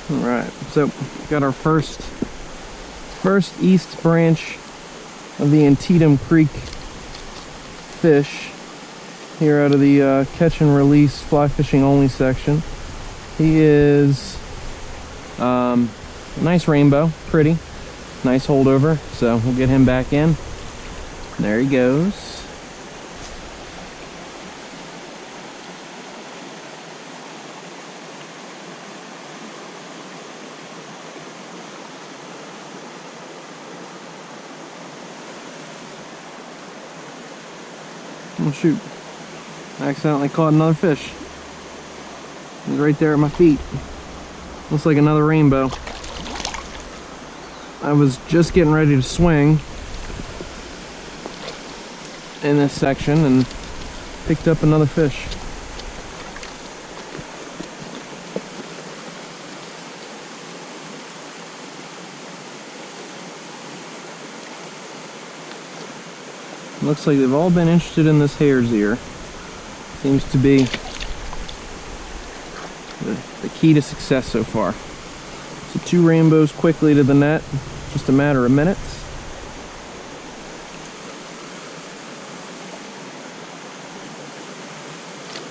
All right, so got our first east branch of the Antietam Creek fish here out of the catch and release fly fishing only section. He is nice rainbow, pretty nice holdover, so we'll get him back in. There he goes. Oh shoot, I accidentally caught another fish. He's right there at my feet. Looks like another rainbow. I was just getting ready to swing in this section and picked up another fish. Looks like they've all been interested in this hare's ear. Seems to be the key to success so far. So 2 rainbows quickly to the net, just a matter of minutes.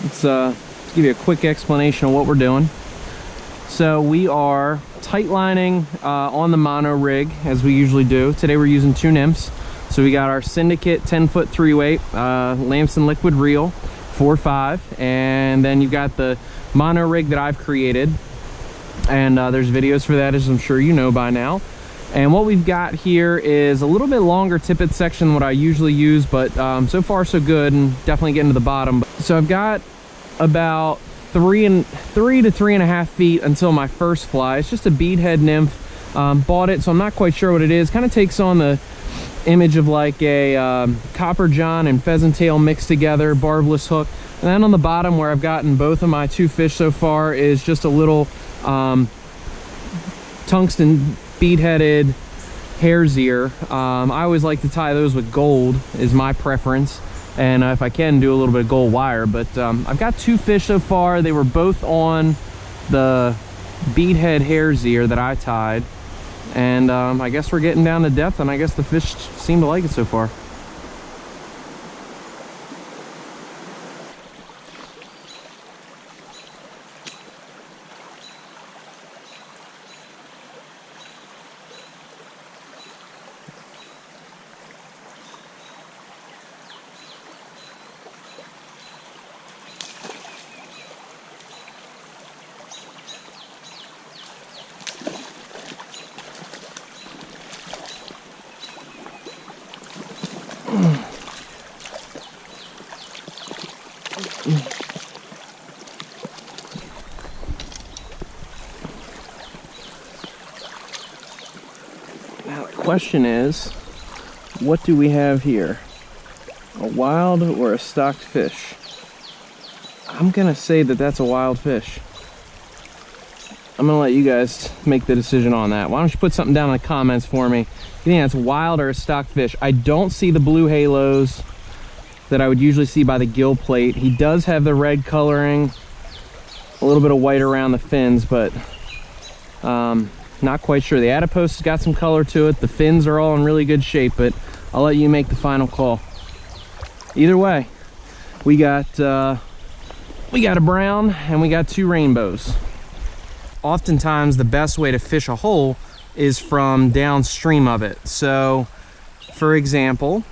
Let's give you a quick explanation of what we're doing. So we are tight lining on the mono rig as we usually do. Today we're using 2 nymphs. So we got our Syndicate 10-foot 3-weight Lamson liquid reel, 4.5, and then you've got the mono rig that I've created, and there's videos for that, as I'm sure you know by now. And what we've got here is a little bit longer tippet section than what I usually use, but so far so good, and definitely getting to the bottom. So I've got about 3 to 3.5 feet until my first fly. It's just a beadhead nymph. Bought it, so I'm not quite sure what it is. Kind of takes on the image of like a copper john and pheasant tail mixed together, barbless hook. And then on the bottom, where I've gotten both of my 2 fish so far, is just a little tungsten bead-headed hare's ear. I always like to tie those with gold, is my preference, and if I can, do a little bit of gold wire. But I've got 2 fish so far. They were both on the beadhead hare's ear that I tied. And I guess we're getting down to depth, and I guess the fish seem to like it so far. Now the question is, what do we have here? A wild or a stocked fish? I'm gonna say that that's a wild fish. I'm gonna let you guys make the decision on that. Why don't you put something down in the comments for me? You think that's wild or a stocked fish? I don't see the blue halos that I would usually see by the gill plate. He does have the red coloring, a little bit of white around the fins, but not quite sure. The adipose has got some color to it. The fins are all in really good shape, but I'll let you make the final call. Either way, we got a brown and we got 2 rainbows. Oftentimes the best way to fish a hole is from downstream of it. So for example,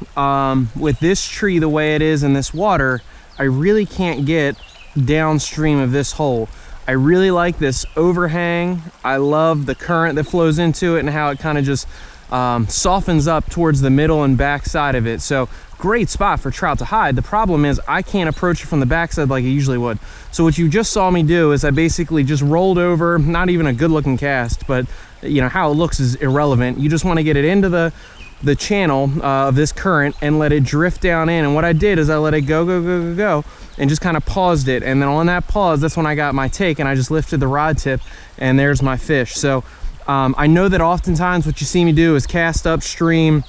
with this tree the way it is in this water, I really can't get downstream of this hole. I really like this overhang. I love the current that flows into it and how it kind of just softens up towards the middle and back side of it. So great spot for trout to hide. The problem is I can't approach it from the backside like I usually would. So what you just saw me do is I basically just rolled over, not even a good looking cast, but you know how it looks is irrelevant. You just want to get it into the channel of this current and let it drift down in. And what I did is I let it go and just kind of paused it. And then on that pause, that's when I got my take, and I just lifted the rod tip and there's my fish. So I know that oftentimes what you see me do is cast upstream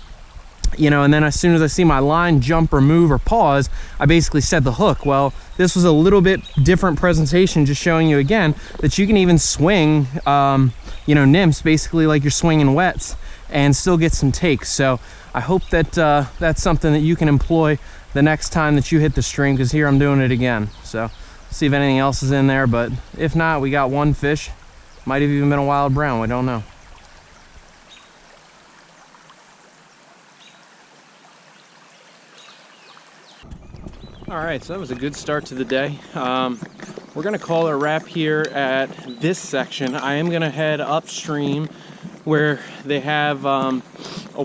you know, and then as soon as I see my line jump or move or pause, I basically set the hook. Well, this was a little bit different presentation, just showing you again that you can even swing, you know, nymphs basically like you're swinging wets and still get some takes. So I hope that that's something that you can employ the next time that you hit the stream, because here I'm doing it again. So see if anything else is in there, but if not, we got one fish. Might have even been a wild brown, we don't know. All right, so that was a good start to the day. We're gonna call it a wrap here at this section. I am gonna head upstream where they have a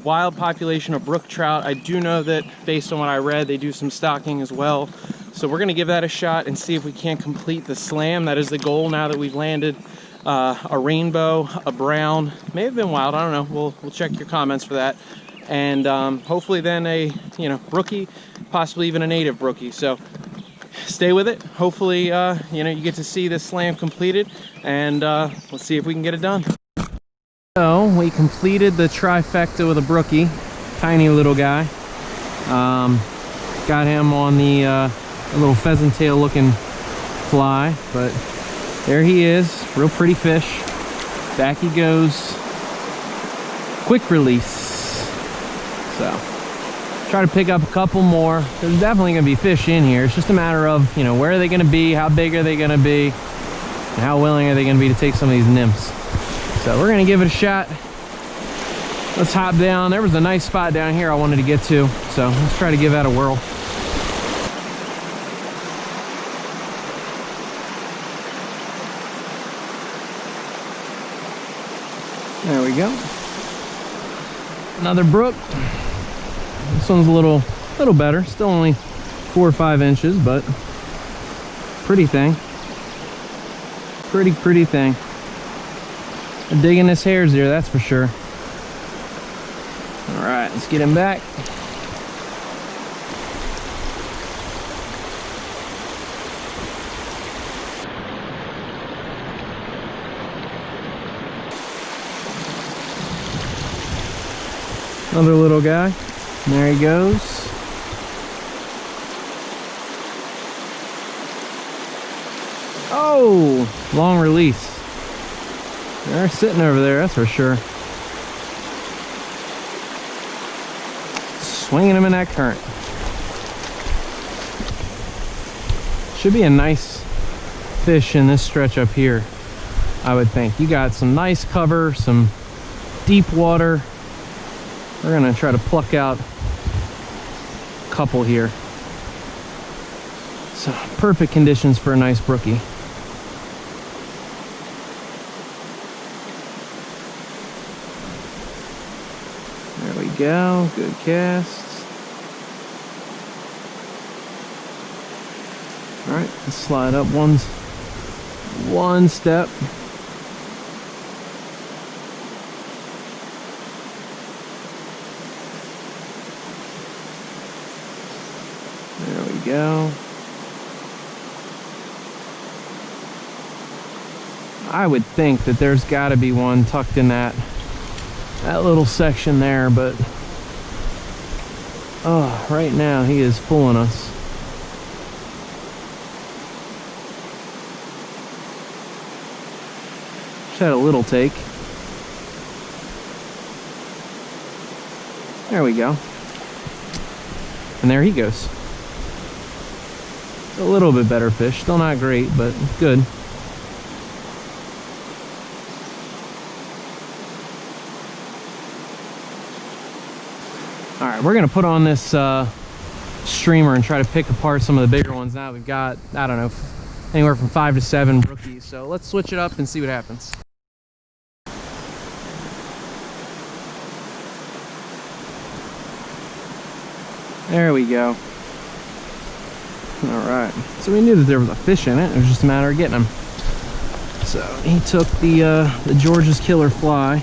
wild population of brook trout. I do know that based on what I read, they do some stocking as well. So we're gonna give that a shot and see if we can't complete the slam. That is the goal now that we've landed a rainbow, a brown, may have been wild, I don't know. We'll check your comments for that. And hopefully then a, you know, brookie, possibly even a native brookie. So stay with it. Hopefully, you know, you get to see this slam completed, and let's see if we can get it done. So we completed the trifecta with a brookie, tiny little guy. Got him on the little pheasant tail looking fly, but there he is, real pretty fish. Back he goes, quick release. So try to pick up a couple more. There's definitely gonna be fish in here. It's just a matter of, you know, where are they gonna be, how big are they gonna be, and how willing are they gonna be to take some of these nymphs. So we're gonna give it a shot. Let's hop down. There was a nice spot down here I wanted to get to, so let's try to give that a whirl. There we go. Another brook. This one's a little better. Still only 4 or 5 inches, but pretty thing. Pretty thing. I'm digging this hare's ear, that's for sure. All right, let's get him back. Another little guy. There he goes. Oh, long release. They're sitting over there, that's for sure. Swinging them in that current. Should be a nice fish in this stretch up here, I would think. You got some nice cover, some deep water. We're gonna try to pluck out a couple here. So perfect conditions for a nice brookie. There we go, good casts. All right, let's slide up one step. There we go. I would think that there's got to be one tucked in that little section there, but oh, right now he is fooling us. Just had a little take. There we go. And there he goes. A little bit better fish, still not great, but good. All right, we're gonna put on this streamer and try to pick apart some of the bigger ones. Now we've got, I don't know, anywhere from 5 to 7 brookies. So let's switch it up and see what happens. There we go. All right, so we knew that there was a fish in it. It was just a matter of getting him. So he took the George's Killer fly.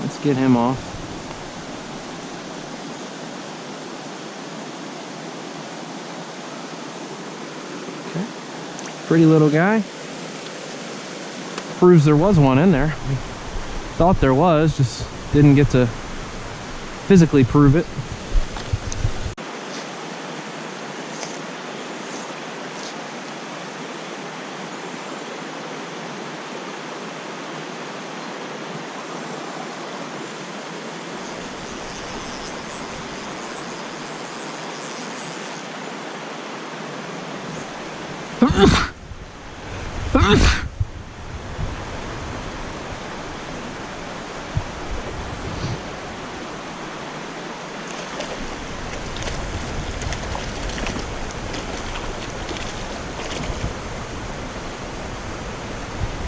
Let's get him off. Okay, pretty little guy. Proves there was one in there. We thought there was, just didn't get to physically prove it.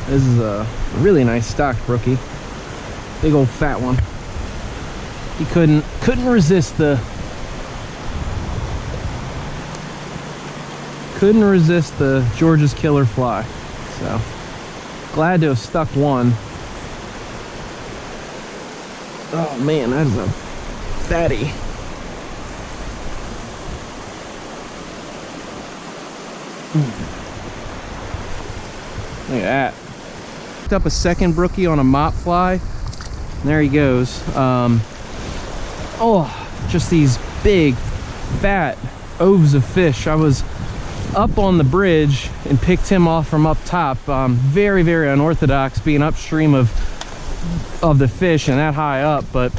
This is a really nice stocked brookie. Big old fat one. He couldn't resist the George's killer fly. So glad to have stuck one. Oh man, that is a fatty. Look at that. Picked up a second brookie on a mop fly. And there he goes. Oh, just these big, fat oaves of fish. I was up on the bridge and picked him off from up top. Very, very unorthodox being upstream of the fish and that high up, but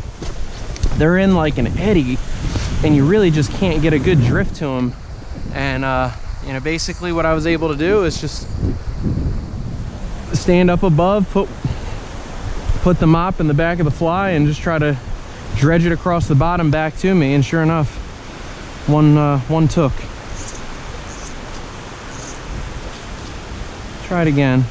they're in like an eddy and you really just can't get a good drift to them. And you know, basically what I was able to do is just stand up above, put the mop in the back of the fly and just try to dredge it across the bottom back to me, and sure enough, one took. Try it again.